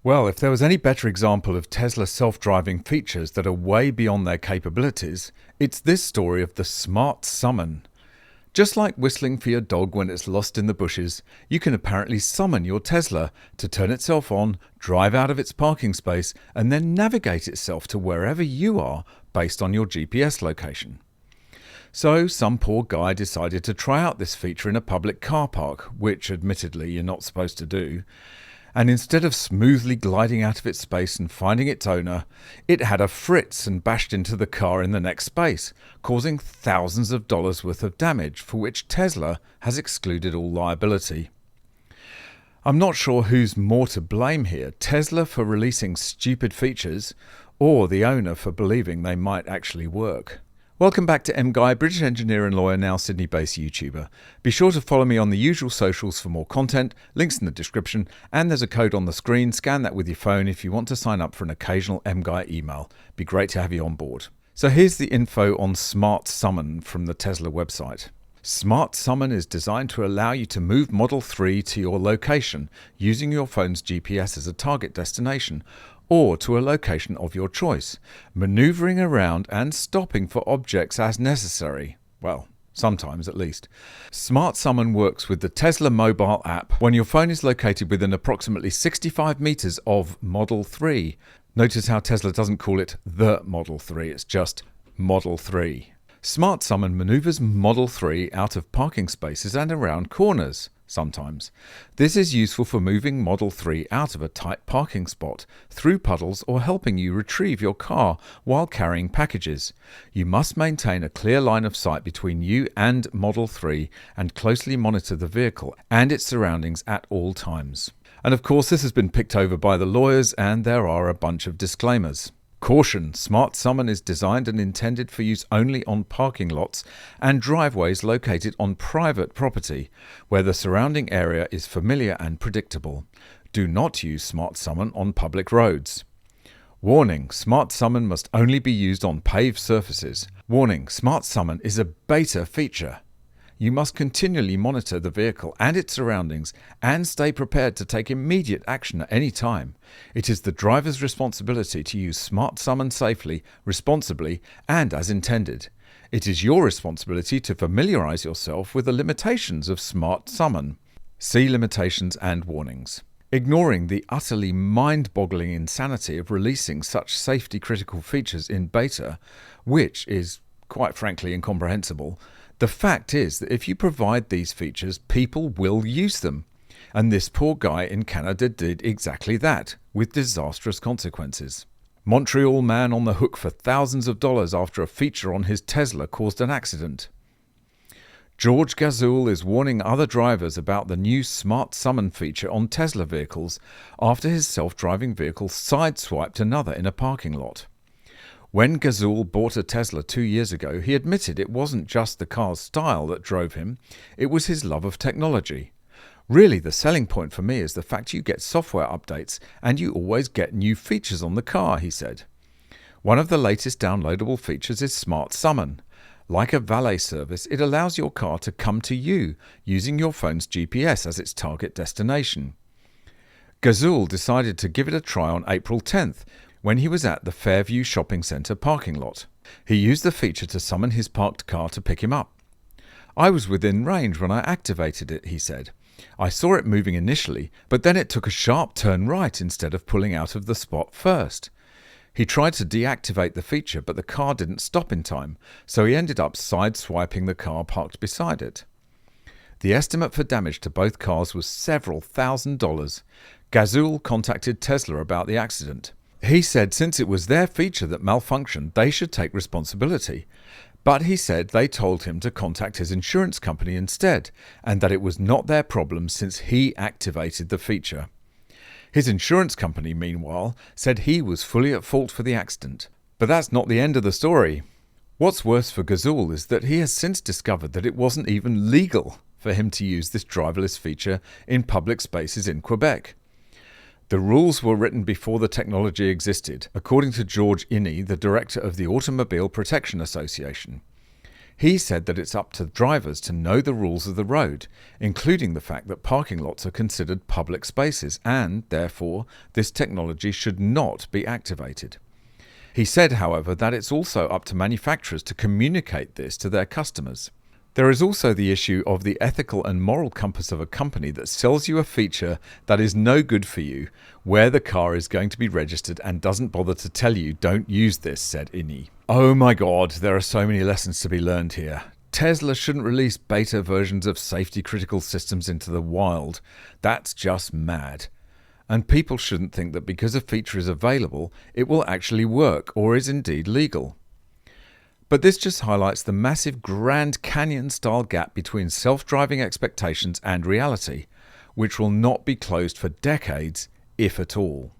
Well, if there was any better example of Tesla's self-driving features that are way beyond their capabilities, it's this story of the Smart Summon. Just like whistling for your dog when it's lost in the bushes, you can apparently summon your Tesla to turn itself on, drive out of its parking space, and then navigate itself to wherever you are based on your GPS location. So some poor guy decided to try out this feature in a public car park, which admittedly you're not supposed to do. And instead of smoothly gliding out of its space and finding its owner, it had a fritz and bashed into the car in the next space, causing thousands of dollars worth of damage for which Tesla has excluded all liability. I'm not sure who's more to blame here, Tesla for releasing stupid features or the owner for believing they might actually work. Welcome back to MGUY, British engineer and lawyer, now Sydney-based YouTuber. Be sure to follow me on the usual socials for more content, links in the description, and there's a code on the screen. Scan that with your phone if you want to sign up for an occasional MGUY email. Be great to have you on board. So here's the info on Smart Summon from the Tesla website. Smart Summon is designed to allow you to move Model 3 to your location using your phone's GPS as a target destination, or to a location of your choice, maneuvering around and stopping for objects as necessary. Well, sometimes at least. Smart Summon works with the Tesla mobile app when your phone is located within approximately 65 meters of Model 3. Notice how Tesla doesn't call it the Model 3, it's just Model 3. Smart Summon maneuvers Model 3 out of parking spaces and around corners. Sometimes. This is useful for moving Model 3 out of a tight parking spot, through puddles, or helping you retrieve your car while carrying packages. You must maintain a clear line of sight between you and Model 3 and closely monitor the vehicle and its surroundings at all times. And of course this has been picked over by the lawyers and there are a bunch of disclaimers. Caution: Smart Summon is designed and intended for use only on parking lots and driveways located on private property, where the surrounding area is familiar and predictable. Do not use Smart Summon on public roads. Warning: Smart Summon must only be used on paved surfaces. Warning: Smart Summon is a beta feature. You must continually monitor the vehicle and its surroundings and stay prepared to take immediate action at any time. It is the driver's responsibility to use Smart Summon safely, responsibly, and as intended. It is your responsibility to familiarize yourself with the limitations of Smart Summon. See limitations and warnings. Ignoring the utterly mind-boggling insanity of releasing such safety-critical features in beta, which is, quite frankly, incomprehensible, the fact is that if you provide these features, people will use them. And this poor guy in Canada did exactly that, with disastrous consequences. Montreal man on the hook for thousands of dollars after a feature on his Tesla caused an accident. George Gazoul is warning other drivers about the new Smart Summon feature on Tesla vehicles after his self-driving vehicle sideswiped another in a parking lot. When Gazoul bought a Tesla 2 years ago, he admitted it wasn't just the car's style that drove him, it was his love of technology. Really, the selling point for me is the fact you get software updates and you always get new features on the car, he said. One of the latest downloadable features is Smart Summon. Like a valet service, it allows your car to come to you using your phone's GPS as its target destination. Gazoul decided to give it a try on April 10th, when he was at the Fairview Shopping Centre parking lot. He used the feature to summon his parked car to pick him up. I was within range when I activated it, he said. I saw it moving initially, but then it took a sharp turn right instead of pulling out of the spot first. He tried to deactivate the feature, but the car didn't stop in time, so he ended up sideswiping the car parked beside it. The estimate for damage to both cars was several $1,000s. Gazoul contacted Tesla about the accident. He said since it was their feature that malfunctioned, they should take responsibility. But he said they told him to contact his insurance company instead, and that it was not their problem since he activated the feature. His insurance company, meanwhile, said he was fully at fault for the accident. But that's not the end of the story. What's worse for Gazoul is that he has since discovered that it wasn't even legal for him to use this driverless feature in public spaces in Quebec. The rules were written before the technology existed, according to George Inney, the director of the Automobile Protection Association. He said that it's up to drivers to know the rules of the road, including the fact that parking lots are considered public spaces and, therefore, this technology should not be activated. He said, however, that it's also up to manufacturers to communicate this to their customers. There is also the issue of the ethical and moral compass of a company that sells you a feature that is no good for you, where the car is going to be registered and doesn't bother to tell you don't use this, said Ini. Oh my god, there are so many lessons to be learned here. Tesla shouldn't release beta versions of safety critical systems into the wild. That's just mad. And people shouldn't think that because a feature is available, it will actually work or is indeed legal. But this just highlights the massive Grand Canyon-style gap between self-driving expectations and reality, which will not be closed for decades, if at all.